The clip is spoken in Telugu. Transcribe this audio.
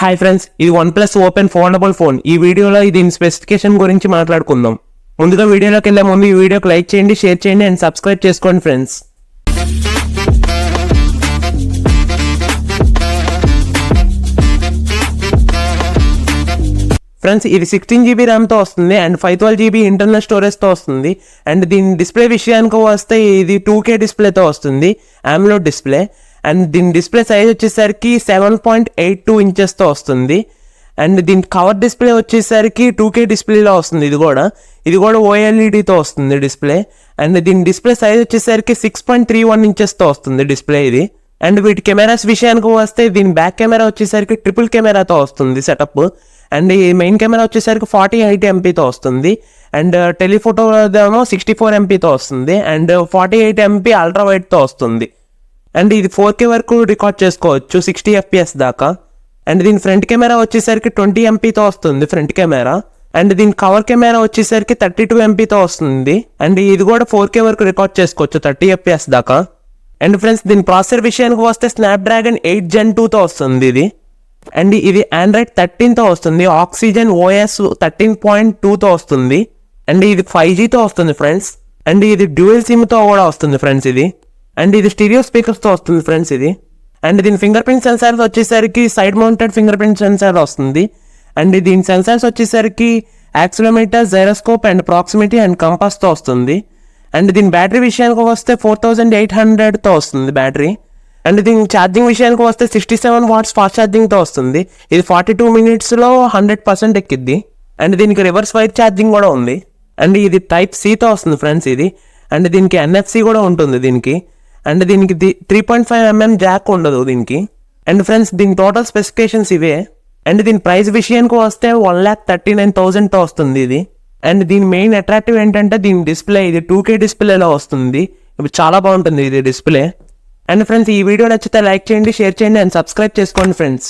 హాయ్ ఫ్రెండ్స్, ఇది OnePlus ఓపెన్ ఫోల్డబుల్ ఫోన్. ఈ వీడియోలో దీని స్పెసిఫికేషన్ గురించి మాట్లాడుకుందాం. ముందుగా వీడియోలోకి వెళ్ళే ముందు ఈ వీడియోకి లైక్ చేయండి, షేర్ చేయండి అండ్ సబ్స్క్రైబ్ చేసుకోండి ఫ్రెండ్స్. ఫ్రెండ్స్, ఇది 16GB ర్యామ్తో వస్తుంది అండ్ 512GB ఇంటర్నల్ స్టోరేజ్తో వస్తుంది. అండ్ దీని డిస్ప్లే విషయానికి వస్తే ఇది 2K డిస్ప్లేతో వస్తుంది, AMOLED డిస్ప్లే. అండ్ దీని డిస్ప్లే సైజ్ వచ్చేసరికి 7.82 ఇంచెస్తో వస్తుంది. అండ్ దీని కవర్ డిస్ప్లే వచ్చేసరికి 2K డిస్ప్లేలో వస్తుంది. ఇది కూడా OLEDతో వస్తుంది డిస్ప్లే. అండ్ దీని డిస్ప్లే సైజ్ వచ్చేసరికి 6.31 ఇంచెస్తో వస్తుంది డిస్ప్లే ఇది. అండ్ వీటి కెమెరాస్ విషయానికి వస్తే దీని బ్యాక్ కెమెరా వచ్చేసరికి ట్రిపుల్ కెమెరాతో వస్తుంది సెటప్. అండ్ ఈ మెయిన్ కెమెరా వచ్చేసరికి 48 MPతో వస్తుంది. అండ్ టెలిఫోటో ఏమో 64 MPతో వస్తుంది. అండ్ 48 MP అల్ట్రా వైడ్తో వస్తుంది. అండ్ ఇది 4K వరకు రికార్డ్ చేసుకోవచ్చు, 60 FPS దాకా. అండ్ దీని ఫ్రంట్ కెమెరా వచ్చేసరికి 20 MPతో వస్తుంది ఫ్రంట్ కెమెరా. అండ్ దీని కవర్ కెమెరా వచ్చేసరికి 32 MPతో వస్తుంది. అండ్ ఇది కూడా 4K వరకు రికార్డ్ చేసుకోవచ్చు, 30 FPS దాకా. అండ్ ఫ్రెండ్స్, దీని ప్రాసెసర్ విషయానికి వస్తే స్నాప్డ్రాగన్ 8 Gen 2తో వస్తుంది ఇది. అండ్ ఇది Android 13తో వస్తుంది, ఆక్సిజన్ OS 13.2తో వస్తుంది. అండ్ ఇది 5Gతో వస్తుంది ఫ్రెండ్స్. అండ్ ఇది డ్యూయల్ సిమ్తో కూడా వస్తుంది ఫ్రెండ్స్ ఇది. అండ్ ఇది స్టీరియో స్పీకర్స్తో వస్తుంది ఫ్రెండ్స్ ఇది. అండ్ దీని ఫింగర్ ప్రింట్ సెన్సార్ వచ్చేసరికి side mounted finger print sensor వస్తుంది. అండ్ దీని సెన్సార్స్ వచ్చేసరికి accelerometer, gyroscope and proximity and కంపాస్తో వస్తుంది. అండ్ దీని బ్యాటరీ విషయానికి వస్తే 4800తో వస్తుంది బ్యాటరీ. అండ్ దీని ఛార్జింగ్ విషయానికి వస్తే 67 watts ఫాస్ట్ ఛార్జింగ్తో వస్తుంది. ఇది 42 minutesలో 100% ఎక్కిద్ది. అండ్ దీనికి రివర్స్ వైర్ ఛార్జింగ్ కూడా ఉంది. అండ్ ఇది Type Cతో వస్తుంది ఫ్రెండ్స్ ఇది. అండ్ దీనికి NFC కూడా ఉంటుంది దీనికి. అండ్ దీనికి 3.5mm జాక్ ఉండదు దీనికి. అండ్ ఫ్రెండ్స్, దీని టోటల్ స్పెసిఫికేషన్స్ ఇవే. అండ్ దీని ప్రైస్ విషయానికి వస్తే 1,39,000తో వస్తుంది ఇది. అండ్ దీని మెయిన్ అట్రాక్టివ్ ఏంటంటే దీని డిస్ప్లే, ఇది 2K డిస్ప్లేలో వస్తుంది. ఇప్పుడు చాలా బాగుంటుంది ఇది డిస్ప్లే. అండ్ ఫ్రెండ్స్, ఈ వీడియో నచ్చితే లైక్ చేయండి, షేర్ చేయండి అండ్ సబ్స్క్రైబ్ చేసుకోండి ఫ్రెండ్స్.